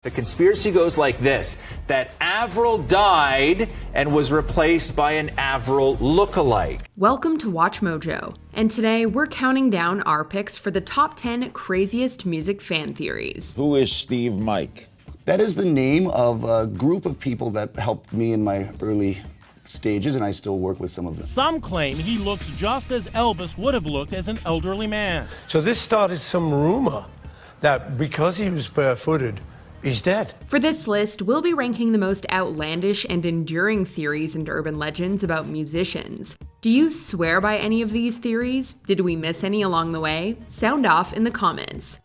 The conspiracy goes like this, that Avril died and was replaced by an Avril lookalike. Welcome to Watch Mojo, and today we're counting down our picks for the top 10 craziest music fan theories. Who is Steve Mike? That is the name of a group of people that helped me in my early stages, and I still work with some of them. Some claim he looks just as Elvis would have looked as an elderly man. So this started some rumor that because he was barefooted, he's dead. For this list, we'll be ranking the most outlandish and enduring theories and urban legends about musicians. Do you swear by any of these theories? Did we miss any along the way? Sound off in the comments.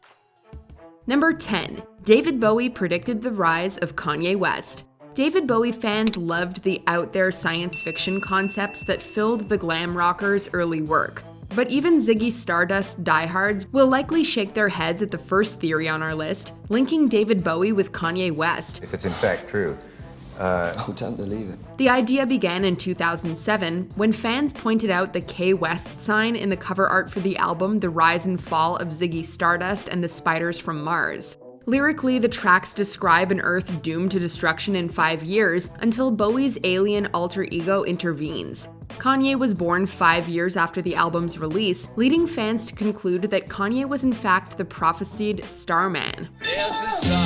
Number 10. David Bowie predicted the rise of Kanye West. David Bowie fans loved the out-there science fiction concepts that filled the glam rocker's early work. But even Ziggy Stardust diehards will likely shake their heads at the first theory on our list, linking David Bowie with Kanye West. If it's in fact true. Oh, don't believe it. The idea began in 2007 when fans pointed out the K West sign in the cover art for the album The Rise and Fall of Ziggy Stardust and the Spiders from Mars. Lyrically, the tracks describe an Earth doomed to destruction in 5 years until Bowie's alien alter ego intervenes. Kanye was born 5 years after the album's release, leading fans to conclude that Kanye was in fact the prophesied Starman. There's a starman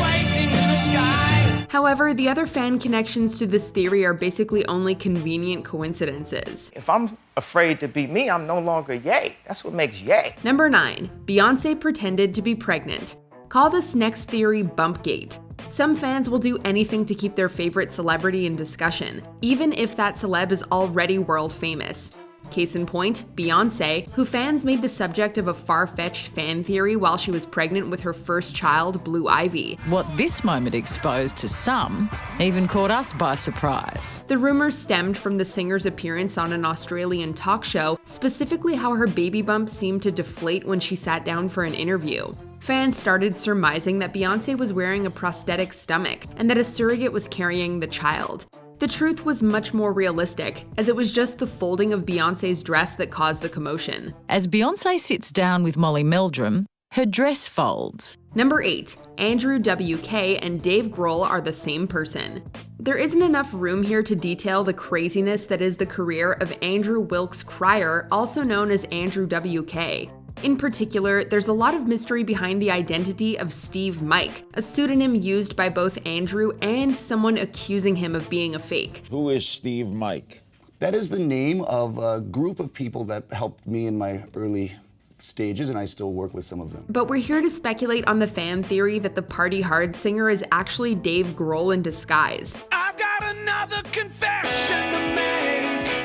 waiting in the sky. However, the other fan connections to this theory are basically only convenient coincidences. If I'm afraid to be me, I'm no longer Ye. That's what makes Ye. Number 9. Beyonce pretended to be pregnant. Call this next theory Bumpgate. Some fans will do anything to keep their favorite celebrity in discussion, even if that celeb is already world famous. Case in point, Beyonce, who fans made the subject of a far-fetched fan theory while she was pregnant with her first child, Blue Ivy. What this moment exposed to some even caught us by surprise. The rumors stemmed from the singer's appearance on an Australian talk show, specifically how her baby bump seemed to deflate when she sat down for an interview. Fans started surmising that Beyonce was wearing a prosthetic stomach and that a surrogate was carrying the child. The truth was much more realistic, as it was just the folding of Beyonce's dress that caused the commotion. As Beyonce sits down with Molly Meldrum, her dress folds. Number 8. Andrew WK and Dave Grohl are the same person. There isn't enough room here to detail the craziness that is the career of Andrew Wilkes Cryer, also known as Andrew WK. In particular, there's a lot of mystery behind the identity of Steve Mike, a pseudonym used by both Andrew and someone accusing him of being a fake. Who is Steve Mike? That is the name of a group of people that helped me in my early stages, and I still work with some of them. But we're here to speculate on the fan theory that the party hard singer is actually Dave Grohl in disguise. I've got another confession to make.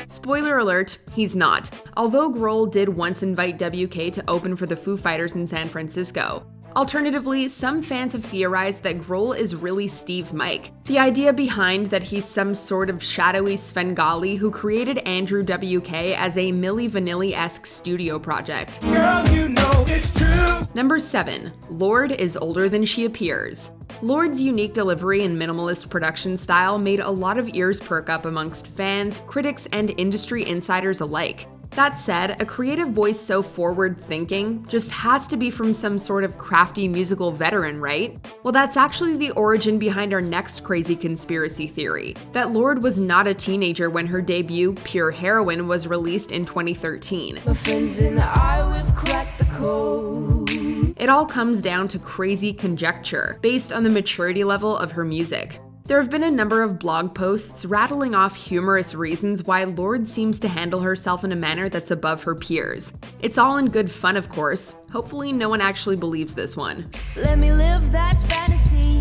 Spoiler alert, he's not. Although Grohl did once invite WK to open for the Foo Fighters in San Francisco. Alternatively, some fans have theorized that Grohl is really Steve Mike. The idea behind that he's some sort of shadowy Svengali who created Andrew WK as a Milli Vanilli-esque studio project. Girl, you know it's true. Number 7. Lorde is older than she appears. Lorde's unique delivery and minimalist production style made a lot of ears perk up amongst fans, critics, and industry insiders alike. That said, a creative voice so forward-thinking just has to be from some sort of crafty musical veteran, right? Well, that's actually the origin behind our next crazy conspiracy theory, that Lorde was not a teenager when her debut, Pure Heroin, was released in 2013. My friends and I, we've cracked the code. It all comes down to crazy conjecture, based on the maturity level of her music. There have been a number of blog posts rattling off humorous reasons why Lorde seems to handle herself in a manner that's above her peers. It's all in good fun, of course. Hopefully no one actually believes this one. Let me live that fantasy.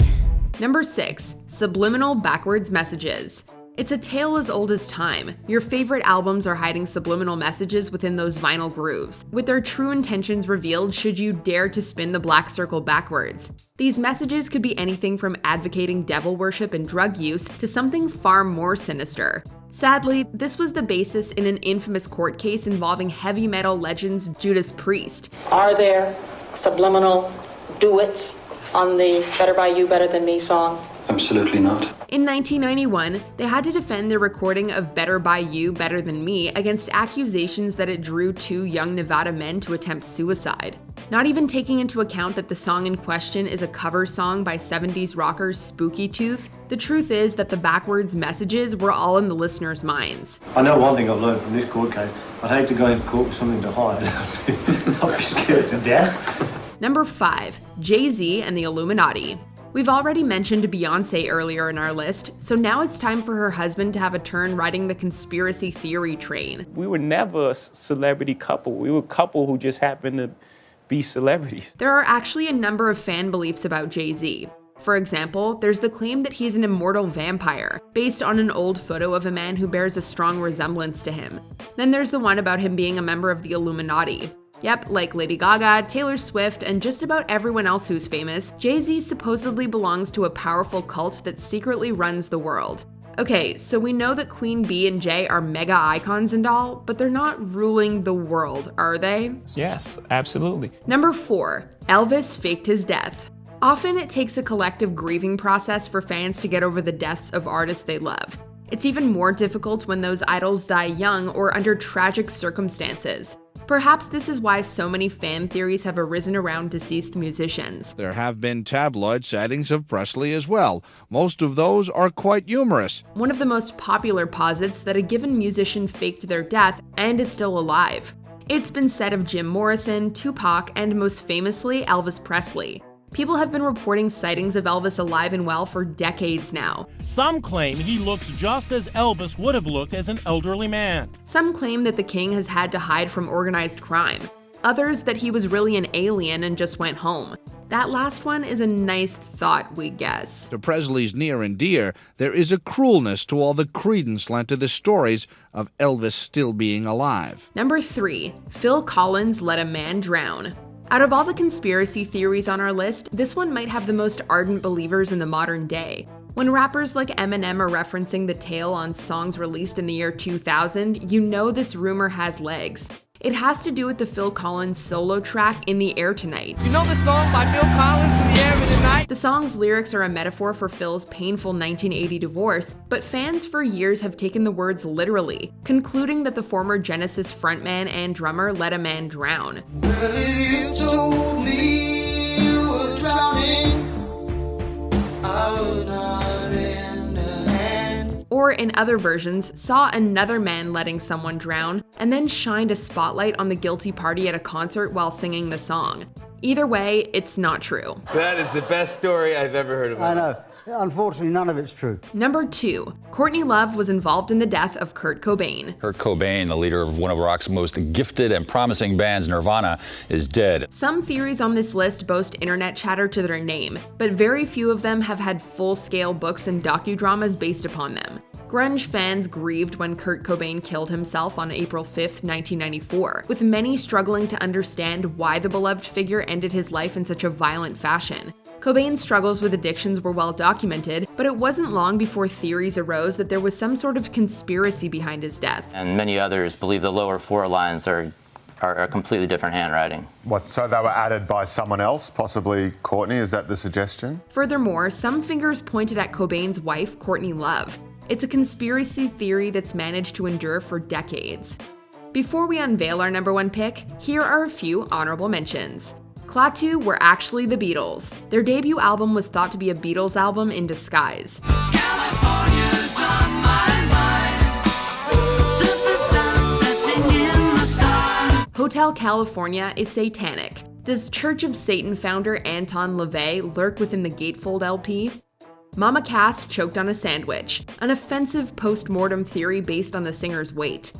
Number 6. Subliminal backwards messages. It's a tale as old as time. Your favorite albums are hiding subliminal messages within those vinyl grooves, with their true intentions revealed should you dare to spin the black circle backwards. These messages could be anything from advocating devil worship and drug use to something far more sinister. Sadly, this was the basis in an infamous court case involving heavy metal legends Judas Priest. Are there subliminal duets on the Better By You, Better Than Me song? Absolutely not. In 1991, they had to defend their recording of Better By You, Better Than Me against accusations that it drew 2 young Nevada men to attempt suicide. Not even taking into account that the song in question is a cover song by 70s rockers Spooky Tooth, the truth is that the backwards messages were all in the listeners' minds. I know one thing I've learned from this court case. I'd hate to go into court with something to hide. I'd be scared to death. Number 5. Jayz and the Illuminati. We've already mentioned Beyonce earlier in our list, so now it's time for her husband to have a turn riding the conspiracy theory train. We were never a celebrity couple. We were a couple who just happened to be celebrities. There are actually a number of fan beliefs about Jayz. For example, there's the claim that he's an immortal vampire, based on an old photo of a man who bears a strong resemblance to him. Then there's the one about him being a member of the Illuminati. Yep, like Lady Gaga, Taylor Swift, and just about everyone else who's famous, Jayz supposedly belongs to a powerful cult that secretly runs the world. Okay, so we know that Queen Bee and Jay are mega icons and all, but they're not ruling the world, are they? Yes, absolutely. Number 4. Elvis faked his death. Often it takes a collective grieving process for fans to get over the deaths of artists they love. It's even more difficult when those idols die young or under tragic circumstances. Perhaps this is why so many fan theories have arisen around deceased musicians. There have been tabloid sightings of Presley as well. Most of those are quite humorous. One of the most popular posits that a given musician faked their death and is still alive. It's been said of Jim Morrison, Tupac, and most famously Elvis Presley. People have been reporting sightings of Elvis alive and well for decades now. Some claim he looks just as Elvis would have looked as an elderly man. Some claim that the king has had to hide from organized crime. Others that he was really an alien and just went home. That last one is a nice thought, we guess. To Presley's near and dear, there is a cruelness to all the credence lent to the stories of Elvis still being alive. Number 3. Phil Collins let a man drown. Out of all the conspiracy theories on our list, this one might have the most ardent believers in the modern day. When rappers like Eminem are referencing the tale on songs released in the year 2000, you know this rumor has legs. It has to do with the Phil Collins solo track In the Air Tonight. You know the song by Phil Collins, In the Air Tonight? The song's lyrics are a metaphor for Phil's painful 1980 divorce, but fans for years have taken the words literally, concluding that the former Genesis frontman and drummer let a man drown. You told me you were drowning. I will not end the hand. Or in other versions, saw another man letting someone drown, and then shined a spotlight on the guilty party at a concert while singing the song. Either way, it's not true. That is the best story I've ever heard of. I know. Unfortunately, none of it's true. Number 2. Courtney Love was involved in the death of Kurt Cobain. Kurt Cobain, the leader of one of rock's most gifted and promising bands, Nirvana, is dead. Some theories on this list boast internet chatter to their name, but very few of them have had full-scale books and docudramas based upon them. Grunge fans grieved when Kurt Cobain killed himself on April 5, 1994, with many struggling to understand why the beloved figure ended his life in such a violent fashion. Cobain's struggles with addictions were well documented, but it wasn't long before theories arose that there was some sort of conspiracy behind his death. And many others believe the lower 4 lines are completely different handwriting. What, so they were added by someone else, possibly Courtney? Is that the suggestion? Furthermore, some fingers pointed at Cobain's wife, Courtney Love. It's a conspiracy theory that's managed to endure for decades. Before we unveil our number 1 pick, here are a few honorable mentions. Klaatu were actually the Beatles. Their debut album was thought to be a Beatles album in disguise. California's on my mind. Sipping sunsetting in the sun. Hotel California is satanic. Does Church of Satan founder Anton LaVey lurk within the Gatefold LP? Mama Cass choked on a sandwich, an offensive post-mortem theory based on the singer's weight.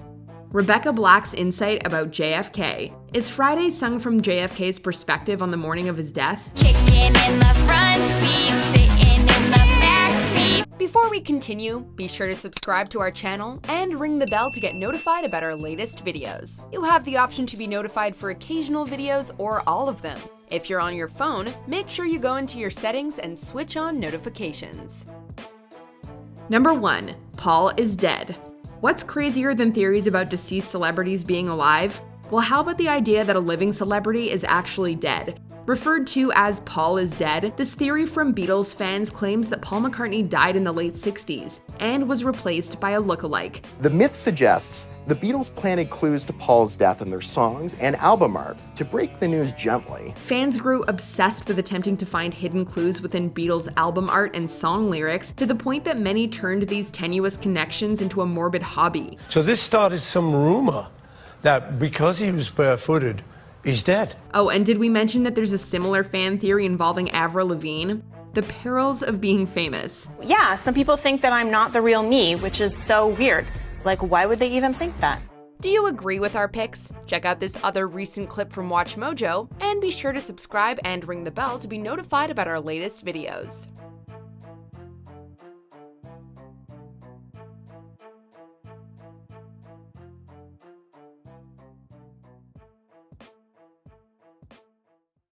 Rebecca Black's insight about JFK. Is Friday sung from JFK's perspective on the morning of his death? Kicking in the front seat, sitting in the back seat. Before we continue, be sure to subscribe to our channel and ring the bell to get notified about our latest videos. You have the option to be notified for occasional videos or all of them. If you're on your phone, make sure you go into your settings and switch on notifications. Number 1. Paul is dead. What's crazier than theories about deceased celebrities being alive? Well, how about the idea that a living celebrity is actually dead? Referred to as Paul is dead, this theory from Beatles fans claims that Paul McCartney died in the late 60s and was replaced by a lookalike. The myth suggests the Beatles planted clues to Paul's death in their songs and album art to break the news gently. Fans grew obsessed with attempting to find hidden clues within Beatles album art and song lyrics, to the point that many turned these tenuous connections into a morbid hobby. So this started some rumor that because he was barefooted, he's dead. Oh, and did we mention that there's a similar fan theory involving Avril Lavigne? The perils of being famous. Yeah, some people think that I'm not the real me, which is so weird. Like, why would they even think that? Do you agree with our picks? Check out this other recent clip from WatchMojo, and be sure to subscribe and ring the bell to be notified about our latest videos.